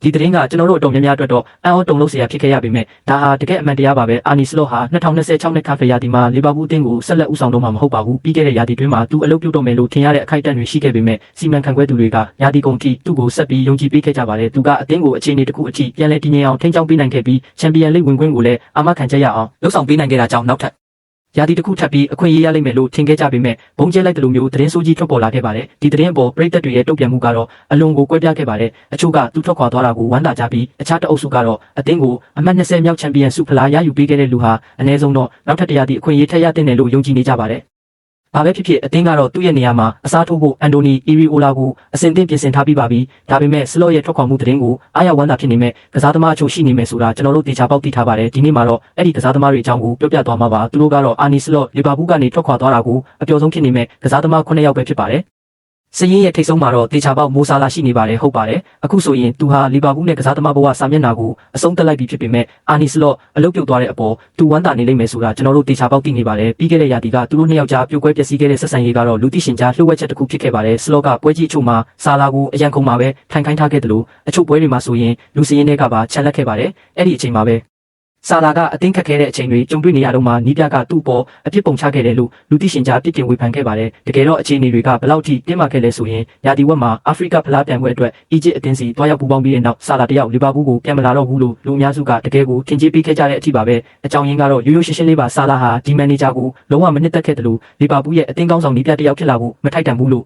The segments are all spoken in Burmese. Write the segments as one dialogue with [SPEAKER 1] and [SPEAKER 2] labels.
[SPEAKER 1] ဒီသတင်းကကျွန်တော်တို့အတော်များများအတွက်တော့အံ့ဩတုန်လှုပ်เสียဖြစ်ခဲ့ရပေမဲ့ဒါဟာတကယ်အမှန်တရားပါပဲအာနီစလော့ဟာ2026နှစ်ခါဖရာဒီမှာလီဗာပူးအသင်းကိုဆက်လက်ဦးဆောင်တော့မှာမဟုတ်ပါဘူးပြီးခဲ့တဲ့ရာသီတွင်းမှာသူအလုပ်ပြုတ်တော့မယ်လို့ထင်ရတဲ့အခိုက်အတန့်တွေရှိခဲ့ပေမဲ့စီမံခန့်ခွဲသူတွေကရာသီကုန်ထိသူ့ကိုဆက်ပြီးယုံကြည်ပေးခဲ့ကြပါတယ်သူကအသင်းကိုအခြေအနေတစ်ခုအထိပြန်လည်တည်ငြိမ်အောင်ထိန်းချောင်းပေးနိုင်ခဲ့ပြီးချန်ပီယံလိဂ်ဝင်ခွင့်ကိုလည်းအာမခံချက်ရအောင်လှုပ်ဆောင်ပေးနိုင်ခဲ့တာကြောင့်နောက်ထပ်ရာသီတစ်ခုထပ်ပြီးအခွင့်အရေးရလိမ့်မယ်လို့ထင်ခဲ့ကြပေမဲ့ဘုံကျဲလိုက်တဲ့လိုမျိုးသတင်းဆိုးကြီးထွက်ပေါ်လာခဲ့ပါတယ်ဒီသတင်းအပေါ်ပြည်သက်တွေရဲ့တုံ့ပြန်မှုကတော့အလွန်ကိုကွဲပြားခဲ့ပါတယ်အချို့ကသူထွက်ခွာသွားတာကိုဝမ်းသာကြပြီးအခြားတအုပ်စုကတော့အသင်းကိုအမှတ်20မြောက်ချန်ပီယံဆုဖလားရယူပေးခဲ့တဲ့လူဟာအနည်းဆုံးတော့နောက်ထပ်တရားသည့်အခွင့်အရေးထက်ရတဲ့နယ်လို့ယုံကြည်နေကြပါတယ်ဘာပဲဖြစ်ဖြစ်အသင်းကတော့သူ့ရဲ့နေရာမှာအစားထိုးဖို့အန်တိုနီအီရီအိုလာကိုအစဉ်သင့်ပြင်ဆင်ထားပြီးပါပြီဒါပေမဲ့စလော့ရဲ့ထွက်ခွာမှုသတင်းကိုအားရဝမ်းသာဖြစ်နေမဲ့ကစားသမားအချို့ရှိနေမယ်ဆိုတာကျွန်တော်တို့တေချာပေါက်သိထားပါတယ်ဒီနေ့မှာတော့အဲ့ဒီကစားသမားတွေအကြောင်းကိုပြောပြသွားမှာပါသူတို့ကတော့အာနီစလော့လီဗာပူးကနေထွက်ခွာသွားတာကိုအပျော်ဆုံးဖြစ်နေမဲ့ကစားသမား9ယောက်ပဲဖြစ်ပါတယ်စရင်ရဲ့ထိတ်ဆုံးမှာတော့တေချာပေါက်မိုးဆာလာရှိနေပါတယ်ဟုတ်ပါတယ်အခုဆိုရင်သူဟာလီဗာပူးနဲ့ကစားသမားဘဝစာမျက်နှာကိုအဆုံးသတ်လိုက်ပြီဖြစ်ပေမဲ့အာနီစလော့အလုပ်ပြုတ်သွားတဲ့အပေါ်သူဝမ်းသာနေလိမ့်မယ်ဆိုတာကျွန်တော်တို့တေချာပေါက်သိနေပါတယ်ပြီးခဲ့တဲ့ရာသီကသူတို့နှစ်ယောက်ကြားပြိုကွဲပျက်စီးခဲ့တဲ့ဆက်ဆံရေးကတော့လူသိရှင်ကြားလှုပ်ဝက်ချက်တစ်ခုဖြစ်ခဲ့ပါတယ်စလော့ကပွဲကြီးအချို့မှာဆာလာကိုအရန်ခုံမှာပဲထိုင်ခိုင်းထားခဲ့တယ်လို့အချို့ပွဲတွေမှာဆိုရင်လူစရင်တွေကပါချန်လက်ခဲ့ပါတယ်အဲ့ဒီအချိန်မှာပဲဆာလာကအသင်းခက်ခဲတဲ့အချိန်တွေကြုံတွေ့နေရတော့မှနီးပြကသူ့ပေါ်အပြစ်ပုံချခဲ့တယ်လို့လူသိရှင်ကြားပြစ်တင်ဝေဖန်ခဲ့ပါတယ်တကယ်တော့အခြေအနေတွေကဘလောက်ထိတင်းမာခဲ့လဲဆိုရင်ရာသီဝက်မှာအာဖရိကဖလားပြိုင်ပွဲအတွက်အီဂျစ်အသင်းစီတွားရောက်ပူးပေါင်းပြီးတဲ့နောက်ဆာလာတယောက်လီဗာပူးကိုပြန်မလာတော့ဘူးလို့လူအများစုကတကယ်ကိုထင်ကြေးပေးခဲ့ကြတဲ့အထိပါပဲအကြောင်းရင်းကတော့ရိုးရိုးရှင်းရှင်းလေးပါဆာလာဟာဒီမန်နေဂျာကိုလုံးဝမနှစ်သက်ခဲ့တယ်လို့လီဗာပူးရဲ့အသင်းကောင်းဆောင်နီးပြတယောက်ဖြစ်လာဖို့မထိုက်တန်ဘူးလို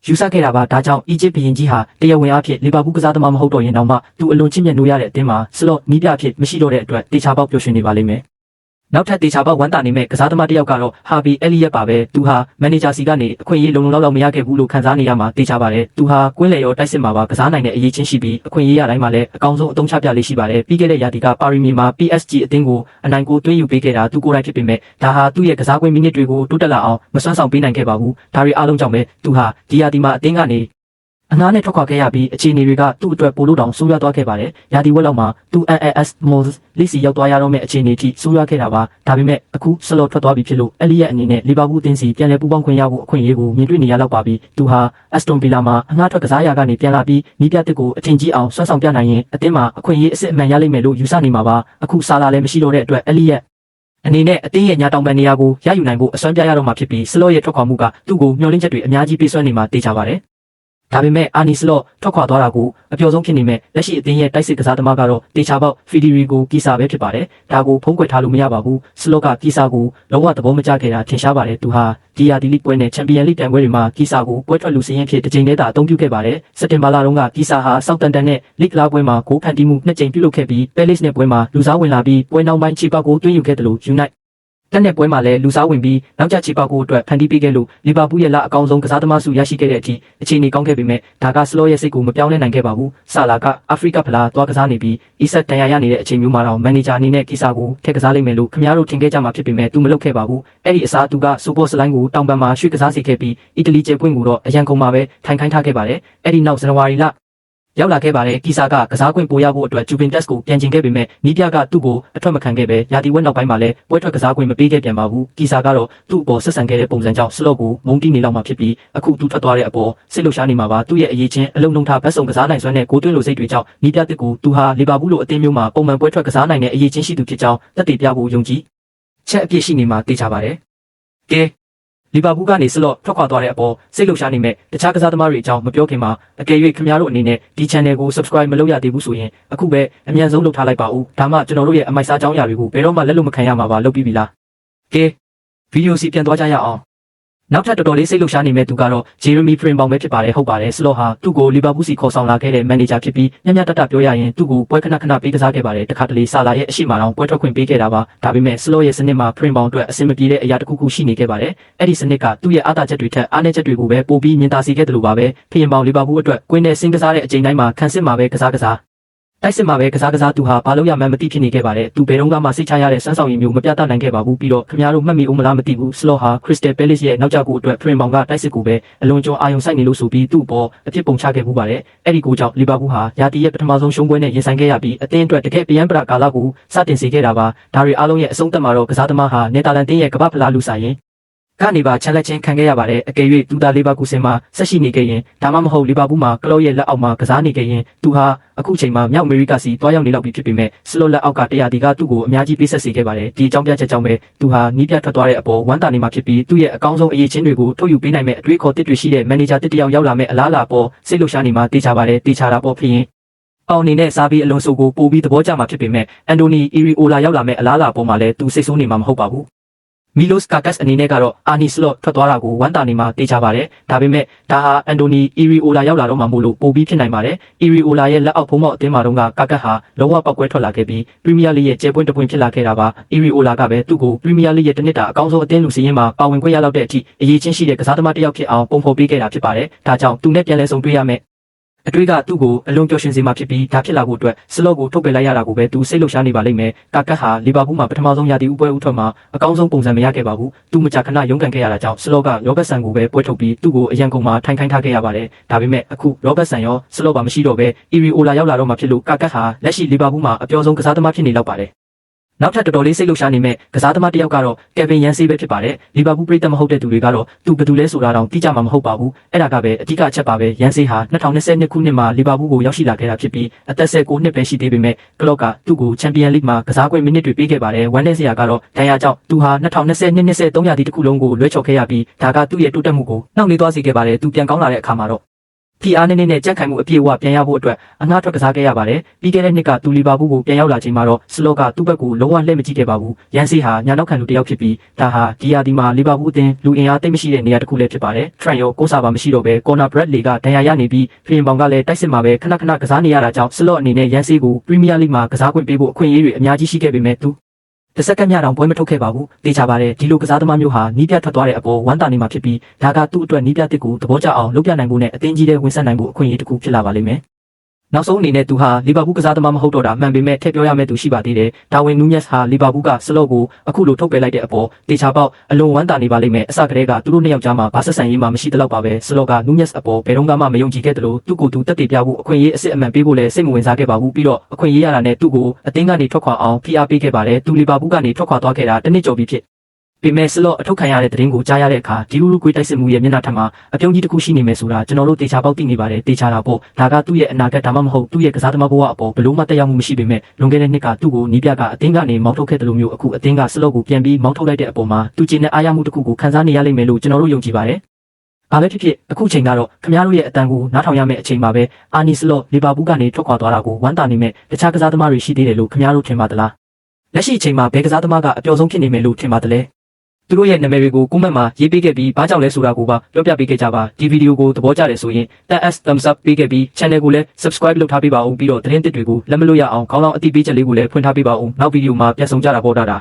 [SPEAKER 1] ့ယူဆခဲ့တာပါဒါကြောင့်အီဂျစ်ဘီရင်ကြီးဟာတရားဝင်အဖြစ်လီဗာပူးကစားသမားမဟုတ်တော့ရင်တောင်မှသူအလွန်ချစ်မြတ်နိုးရတဲ့အသင်းမှာစလော့နီးပြအဖြစ်မရှိတော့တဲ့အတွက်တေချာပေါက်ပျော်ရွှင်နေပါလိမ့်မယ်နောက်ထပ်တေချာပေါက်ဝမ်းတာနေမဲ့ကစားသမားတစ်ယောက်ကတော့ဟာဘီအဲလီယက်ပါပဲသူဟာမန်နေဂျာစီကနေအခွင့်အရေးလုံလုံလောက်မရခဲ့ဘူးလို့ခန်းစားနေရမှာတေချာပါတယ်သူဟာကွင်းလေရောတိုက်စစ်မှာပါကစားနိုင်တဲ့အရေးချင်းရှိပြီးအခွင့်အရေးရတိုင်းမှာလည်းအကောင်းဆုံးအသုံးချပြလေးရှိပါတယ်ပြီးခဲ့တဲ့ရာသီကပါရီမီမှာ PSG အသင်းကိုအနိုင်ကိုသွင်းယူပေးခဲ့တာသူကိုယ်တိုင်ဖြစ်ပေမဲ့ဒါဟာသူ့ရဲ့ကစားကွင်းမိနစ်တွေကိုတိုးတက်လာအောင်မစွမ်းဆောင်ပေးနိုင်ခဲ့ပါဘူးဒါတွေအားလုံးကြောင့်ပဲသူဟာဒီရာသီမှာအသင်းကနေအနားနဲ့ထွက်ခွာခဲ့ရပြီးအခြေအနေတွေကသူ့အတွက်ပိုလို့တောင်ဆိုးရွားသွားခဲ့ပါတယ်။ရာသီဝက်လောက်မှာသူ NAS Mols လိစီရောက်သွားရတော့မယ့်အခြေအနေထိဆိုးရွားခဲ့တာပါ။ဒါပေမဲ့အခုဆလော့ထွက်သွားပြီဖြစ်လို့အဲလီယက်အနေနဲ့လီဗာပူးအသင်းစီပြန်လည်ပူးပေါင်းခွင့်ရဖို့အခွင့်အရေးကိုမြင်တွေ့နေရတော့ပါပြီ။သူဟာအက်စတွန်ဗီလာမှာအငှားထွက်ကစားရာကနေပြန်လာပြီးနီးပြတစ်ကိုအထင်ကြီးအောင်ဆွမ်းဆောင်ပြနိုင်ရင်အသင်းမှာအခွင့်အရေးအစစ်အမှန်ရလိမ့်မယ်လို့ယူဆနေမှာပါ။အခုဆာလာလည်းမရှိတော့တဲ့အတွက်အဲလီယက်အနေနဲ့အသင်းရဲ့ညာတောင်ပံနေရာကိုရယူနိုင်ဖို့အစွမ်းပြရတော့မှာဖြစ်ပြီးဆလော့ရဲ့ထွက်ခွာမှုကသူ့ကိုမျှော်လင့်ချက်တွေအများကြီးပေးစွမ်းနေမှာတေချာပါတယ်ဒါပေမဲ့အာနီစလော့ထွက်ခွာသွားတာကိုအပျော်ဆုံးဖြစ်နေမဲ့လက်ရှိအသင်းရဲ့တိုက်စစ်ကစားသမားကတော့တေချာပေါက်ဖီဒီရီကိုကီဆာပဲဖြစ်ပါတယ်။ဒါကိုဖုံးကွယ်ထားလို့မရပါဘူး။စလော့ကကီဆာကိုလုံးဝသဘောမကျခဲ့တာထင်ရှားပါတယ်။သူဟာဒီယာဒီလိပွဲနဲ့ချန်ပီယံလိပြိုင်ပွဲတွေမှာကီဆာကိုပွဲထွက်လူစင်းရင်ဖြစ်တစ်ကြိမ်နဲ့သာအသုံးပြုခဲ့ပါတယ်။စက်တင်ဘာလတုန်းကကီဆာဟာဆောက်တန်တန်နဲ့လိကလာပွဲမှာဂိုးဖန်တီးမှု2ကြိမ်ပြုလုပ်ခဲ့ပြီးပဲလစ်နဲ့ပွဲမှာလူစားဝင်လာပြီးပွဲနောက်ပိုင်းချီပါကိုတွင်းယူခဲ့တယ်လို့ Uniteတက်တဲ့ပွဲမှာလည်းလူစားဝင်ပြီးနောက်ကျချီပေါကိုအတွက်ဖန်တီးပေးခဲ့လို့လီဗာပူးရဲ့လအကောင်းဆုံးကစားသမားစုရရှိခဲ့တဲ့အထိအခြေအနေကောင်းခဲ့ပေမဲ့ဒါကစလော့ရဲ့စိတ်ကိုမပြောင်းလဲနိုင်ခဲ့ပါဘူးဆာလာကအာဖရိကဖလားသွားကစားနေပြီးအီဆက်တန်ရရနေတဲ့အချိန်မျိုးမှာတော့မန်နေဂျာအနေနဲ့ကီဆာကိုထည့်ကစားလိမ့်မယ်လို့ခင်ဗျားတို့ထင်ခဲ့ကြမှာဖြစ်ပေမဲ့သူမလုပ်ခဲ့ပါဘူးအဲ့ဒီအစားသူကစူပေါ်စလိုင်းကိုတောင်ပံမှာရွှေ့ကစားစေခဲ့ပြီးအီတလီကျဲပွင့်ကိုတော့အရန်ကုန်မှာပဲထိုင်ခိုင်းထားခဲ့ပါတယ်အဲ့ဒီနောက်ဇန်နဝါရီလရောက်လာခဲ့ပါတယ်ကီဆာကကစားခွင့်ပိုရဖို့အတွက်ဂျူဗင်တက်စ်ကိုပြန်ကျင်ခဲ့ပေမဲ့နီးပြကသူ့ကိုအထွက်မခံခဲ့ပဲရာသီဝက်နောက်ပိုင်းမှာလည်းပွဲထွက်ကစားခွင့်မပေးခဲ့ပြန်ပါဘူးကီဆာကတော့သူ့အပေါ်ဆက်ဆံခဲ့တဲ့ပုံစံကြောင့်စလော့ကိုမုန်းတီးနေလောက်မှဖြစ်ပြီးအခုသူထွက်သွားတဲ့အပေါ်စိတ်လှုပ်ရှားနေမှာပါသူ့ရဲ့အရေးချင်းအလုံးလုံးထားဘတ်စုံကစားနိုင်စွမ်းတဲ့ကိုတွင်းလိုစိတ်တွေကြောင့်နီးပြတစ်ကိုသူဟာလီဗာပူးလိုအသင်းမျိုးမှာပုံမှန်ပွဲထွက်ကစားနိုင်တဲ့အရေးချင်းရှိသူဖြစ်ကြောင်းသက်သေပြဖို့ယုံကြည်ချက်အပြည့်ရှိနေမှာသိကြပါတယ်ကဲလီဗာပူးကနေစလော့ထွက်ခွာသွားတဲ့အပေါ်စိတ်လှုပ်ရှားနေမဲ့တခြားကစားသမားတွေအကြောင်းမပြောခင်မှာအကယ်၍ခင်ဗျားတို့အနေနဲ့ဒီ channel ကို subscribe မလုပ်ရသေးဘူးဆိုရင်အခုပဲအမြန်ဆုံးလုပ်ထားလိုက်ပါဦးဒါမှကျွန်တော်တို့ရဲ့အမိုက်စားကြောင်းရာတွေကိုဘယ်တော့မှလက်လို့မခံရမှာပါလုပ်ပြီးပြီလားကဲဗီဒီယိုစီပြန်သွားကြရအောင်နောက်ထပ်တော်တော်လေးစိတ်လှုပ်ရှားနေမဲ့သူကတော့ဂျေရမီဖရင်ဘောင်ပဲဖြစ်ပါတယ်ဟုတ်ပါတယ်စလော့ဟာသူ့ကိုလီဗာပူးစီခေါ်ဆောင်လာခဲ့တဲ့မန်နေဂျာဖြစ်ပြီးညံ့ညံ့တတပြောရရင်သူ့ကိုပွဲခဏခဏပေးကစားခဲ့ပါတယ်တခါတလေဆာလာရဲ့အရှိမတောင်ပွဲထွက်ခွင့်ပေးခဲ့တာပါဒါပေမဲ့စလော့ရဲ့စနစ်မှာဖရင်ဘောင်အတွက်အဆင်မပြေတဲ့အရာတစ်ခုခုရှိနေခဲ့ပါတယ်အဲ့ဒီစနစ်ကသူ့ရဲ့အားသာချက်တွေထက်အားနည်းချက်တွေကိုပဲပိုပြီးမြင်သာစေခဲ့တယ်လို့ပါပဲဖရင်ဘောင်လီဗာပူးအတွက်ကွင်းနဲ့ဆင်းကစားတဲ့အချိန်တိုင်းမှာခံစစ်မှာပဲကစားတိုက်စစ်မှာပဲကစားသူဟာဘာလို့ရမှန်းမသိဖြစ်နေခဲ့ပါတယ်သူဘယ်တော့မှစိတ်ချရတဲ့စမ်းဆောင်ရည်မျိုးမပြသနိုင်ခဲ့ပါဘူးပြီးတော့ခင်ဗျားတို့မှတ်မိဦးမလားမသိဘူးစလော့ဟာခရစ္စတယ်ပဲလစ်ရဲ့နောက်ကျကိုအတွက်ဖရင်ဘောင်ကတိုက်စစ်ကိုပဲအလွန်ကျော်အာယုံဆိုင်နေလို့ဆိုပြီးသူ့ပေါ်အဖြစ်ပုံချခဲ့မှုပါတယ်အဲ့ဒီကိုကြောင့်လီဗာပူးဟာရာသီရဲ့ပထမဆုံးရှုံးပွဲနဲ့ရင်ဆိုင်ခဲ့ရပြီးအသင်းအတွက်တကယ်ပြန်ပရာကာလကိုစတင်စေခဲ့တာပါဒါတွေအားလုံးရဲ့အဆုံးသတ်မှာတော့ကစားသမားဟာနယ်သာလန်တင်းရဲ့ကမ္ဘာဖလားလူဆိုင်ရင် ကနေပါချန်လက်ချင်းခံခဲ့ရပါတယ်အကယ်၍သူသားလီဗာပူးဆင်မှာဆက်ရှိနေခဲ့ရင်ဒါမှမဟုတ်လီဗာပူးမှာကလော့ရဲ့လက်အောက်မှာကစားနေခဲ့ရင်သူဟာအခုချိန်မှာမြောက်အမေရိကစီတွားရောက်နေလောက်ပြီဖြစ်ပေမဲ့စလော့လက်အောက်ကတရားဒီကသူ့ကိုအများကြီးပေးဆက်စေခဲ့ပါတယ်ဒီအကြောင်းပြချက်ကြောင့်ပဲသူဟာနီးပြထွက်သွားတဲ့အပေါ်ဝမ်းသာနေမှာဖြစ်ပြီးသူ့ရဲ့အကောင်းဆုံးအရေးချင်းတွေကိုထုတ်ယူပေးနိုင်မဲ့အတွေ့အခေါ်တစ်တွေရှိတဲ့မန်နေဂျာတစ်တယောက်ရောက်လာမဲ့အလားအလာပေါ်စိတ်လှုပ်ရှားနေမှာတေချာပါတယ်တေချာတာပေါ်ဖြစ်ရင်အောင်အနေနဲ့စားပြီးအလွန်ဆိုကိုပို့ပြီးသဘောကျမှာဖြစ်ပေမဲ့အန်တိုနီအီရီအိုလာရောက်လာမဲ့အလားအလာပေါ်မှာလည်းသူစိတ်ဆိုးနေမှာမဟုတ်ပါဘူးမီလိုစ်ကာကတ်အနေနဲ့ကတော့အာနီစလော့ထွက်သွားတာကိုဝမ်းသာနေမှာတေချာပါတယ်ဒါပေမဲ့ဒါဟာအန်တိုနီအီရီအိုလာရောက်လာတော့မှမို့လို့ပိုပြီးဖြစ်နိုင်ပါတယ်အီရီအိုလာရဲ့လက်အောက်ဖုံးမောက်အသင်းမှာတော့ကာကတ်ဟာလုံးဝပောက်ကွဲထွက်လာခဲ့ပြီးပရီးမီးယားလိရဲ့ကျဲပွင့်တပွင့်ဖြစ်လာခဲ့တာပါအီရီအိုလာကပဲသူ့ကိုပရီးမီးယားလိရဲ့တစ်နှစ်တာအကောင်းဆုံးအသင်းလူစီးရင်မှာပါဝင်ခွင့်ရလောက်တဲ့အထိအရေးချင်းရှိတဲ့ကစားသမားတစ်ယောက်ဖြစ်အောင်ပုံဖော်ပေးခဲ့တာဖြစ်ပါတယ်ဒါကြောင့်သူနဲ့ပြန်လဲဆုံတွေ့ရမယ်အတွေ့ကသူ့ကိုအလွန်ပျော်ရွှင်စေမှာဖြစ်ပြီးဒါဖြစ်လာဖို့အတွက်စလော့ကိုထုတ်ပယ်လိုက်ရတာကိုပဲသူစိတ်လှုပ်ရှားနေပါလိမ့်မယ်ကာကတ်ဟာလီဗာပူးမှာပထမဆုံးရာသီဥပွဲဥထွက်မှာအကောင်းဆုံးပုံစံမရခဲ့ပါဘူးသူမကြာခဏရုန်းကန်ခဲ့ရတာကြောင့်စလော့ကရောဘတ်ဆန်ကိုပဲပွဲထုတ်ပြီးသူ့ကိုအရန်ကုန်မှာထိုင်ခိုင်းထားခဲ့ရပါတယ်ဒါပေမဲ့အခုရောဘတ်ဆန်ရောစလော့ပါမရှိတော့ပဲအီရီအိုလာရောက်လာတော့မှဖြစ်လို့ကာကတ်ဟာလက်ရှိလီဗာပူးမှာအပျော်ဆုံးကစားသမားဖြစ်နေလောက်ပါတယ်နောက်ထပ်တော်တော်လေးစိတ်လှုပ်ရှားနေမဲ့ကစားသမားတစ်ယောက်ကတော့ကယ်ဗင်ယန်စီပဲဖြစ်ပါတယ်လီဗာပူးပရိသတ်မဟုတ်တဲ့သူတွေကတော့သူဘယ်သူလဲဆိုတာတော့သိကြမှာမဟုတ်ပါဘူးအဲ့ဒါကပဲအဓိကအချက်ပါပဲယန်စီဟာ2022ခုနှစ်မှာလီဗာပူးကိုရောက်ရှိလာခဲ့တာဖြစ်ပြီးအသက်19နှစ်ပဲရှိသေးပေမဲ့ကလော့ကသူ့ကိုချန်ပီယံလိမှာကစားကွင်းမိနစ်တွေပေးခဲ့ပါတယ်ဝမ်းနဲ့စရာကတော့ဒဏ်ရာကြောင့်သူဟာ2022-23ရာသီတစ်ခုလုံးကိုလွဲချော်ခဲ့ရပြီးဒါကသူ့ရဲ့တိုးတက်မှုကိုနှောင့်နှေးသွားစေခဲ့ပါတယ်သူပြန်ကောင်းလာတဲ့အခါမှာတော့ဖီအားနေနဲ့ကြက်ခိုင်မှုအပြည့်အဝပြန်ရဖို့အတွက်အငှားထွက်ကစားခဲ့ရပါတယ်ပြီးခဲ့တဲ့နှစ်ကသူလီဗာပူးကိုပြန်ရောက်လာချိန်မှာတော့စလော့ကသူ့ဘက်ကိုလုံးဝလှည့်မကြည့်ခဲ့ပါဘူးရန်စီဟာညာနောက်ခံလူတစ်ယောက်ဖြစ်ပြီးဒါဟာဒီယာဒီမှာလီဗာပူးအသင်းလူအင်အားသိမ့်မရှိတဲ့နေရာတစ်ခုလည်းဖြစ်ပါတယ်ထရန်ရောကိုးစာပါမရှိတော့ပဲကော်နာဘရက်လီကဒဏ်ရာရနေပြီးဖီရင်ဘောင်ကလည်းတိုက်စစ်မှာပဲခဏခဏကစားနေရတာကြောင့်စလော့အနေနဲ့ရန်စီကိုပရီးမီးယားလိမှာကစားခွင့်ပေးဖို့အခွင့်အရေးတွေအများကြီးရှိခဲ့ပေမဲ့သူတစ်စက္ကန့်မျှတောင်ပွဲမထုတ်ခဲ့ပါဘူးတေချာပါတယ်ဒီလိုကစားသမားမျိုးဟာနီးပြထွက်သွားတဲ့အပေါ်ဝမ်းသာနေမှာဖြစ်ပြီးဒါကသူ့အတွက်နီးပြတစ်ကိုသဘောကျအောင်လုပ်ပြနိုင်ဖို့နဲ့အသင်းကြီးတဲ့ဝင်ဆက်နိုင်ဖို့အခွင့်အရေးတစ်ခုဖြစ်လာပါလိမ့်မယ်နောက်ဆုံးအနေနဲ့သူဟာလီဗာပူးကစားသမားမဟုတ်တော့တာမှန်ပေမဲ့ထည့်ပြောရမယ့်သူရှိပါသေးတယ်ဒါဝင်နူးညက်စ်ဟာလီဗာပူးကစလော့ကိုအခုလိုထုတ်ပယ်လိုက်တဲ့အပေါ်တေချာပေါက်အလွန်ဝမ်းသာနေပါလိမ့်မယ်အစကတည်းကသူတို့နှစ်ယောက်ကြားမှာဘာဆက်ဆံရေးမှမရှိသလောက်ပါပဲစလော့ကနူးညက်စ်အပေါ်ဘယ်တော့မှမယုံကြည်ခဲ့သလိုသူ့ကိုယ်သူတက်တည်ပြဖို့အခွင့်အရေးအစစ်အမှန်ပေးဖို့လည်းစိတ်မဝင်စားခဲ့ပါဘူးပြီးတော့အခွင့်အရေးရတာနဲ့သူ့ကိုအသင်းကနေထွက်ခွာအောင်ဖိအားပေးခဲ့ပါတယ်သူလီဗာပူးကနေထွက်ခွာသွားခဲ့တာတစ်နှစ်ကျော်ပြီဖြစ်ပေမဲ့စလော့အထုတ်ခံရတဲ့သတင်းကိုကြားရတဲ့အခါဒီလူကွေးတိုက်စစ်မှုရဲ့မျက်နှာထပ်မှာအပြုံးကြီးတစ်ခုရှိနေမယ်ဆိုတာကျွန်တော်တို့တေချာပေါက်သိနေပါတယ်တေချာတာပေါ့ဒါကသူ့ရဲ့အနာဂတ်ဒါမှမဟုတ်သူ့ရဲ့ကစားသမားဘဝအပေါ်ဘလို့မှတက်ရောက်မှုမရှိပေမဲ့လွန်ခဲ့တဲ့နှစ်ကသူ့ကိုနီးပြကအသင်းကနေမောင်းထုတ်ခဲ့တယ်လို့မျိုးအခုအသင်းကစလော့ကိုပြန်ပြီးမောင်းထုတ်လိုက်တဲ့အပေါ်မှာသူကျင်းတဲ့အားရမှုတစ်ခုကိုခံစားနေရလိမ့်မယ်လို့ကျွန်တော်တို့ယုံကြည်ပါတယ်ဘာပဲဖြစ်ဖြစ်အခုချိန်ကတော့ခင်ဗျားတို့ရဲ့အတန်ကိုနားထောင်ရမယ့်အချိန်ပါပဲအာနီစလော့လီဗာပူးကနေထွက်ခွာသွားတာကိုဝမ်းသာနေမဲ့တခြားကစားသမားတွေရှိသေးတယ်လို့ခင်ဗျားတို့ထင်ပါသလားလက်ရှိအချိန်မှာဘယ်ကစားသမားကအပျော်ဆုံးဖြစ်နေမယ်လို့ထင်ပါသလဲသူတို့ရဲ့နာမည်တွေကိုကွန်မန့်မှာရေးပေးခဲ့ပြီးဘာကြောင့်လဲဆိုတာကိုပါပြောပြပေးခဲ့ကြပါဒီဗီဒီယိုကိုသဘောကျတယ်ဆိုရင် thumbs up ပေးခဲ့ပြီး channel ကိုလည်း subscribe လုပ်ထားပေးပါဦးပြီးတော့သတင်းသစ်တွေကိုလက်မလွတ်ရအောင်ခေါင်းလောင်းအသိပေးချက်လေးကိုလည်းဖွင့်ထားပေးပါဦးနောက်ဗီဒီယိုမှာပြန်ဆောင်ကြတာပေါ်တာ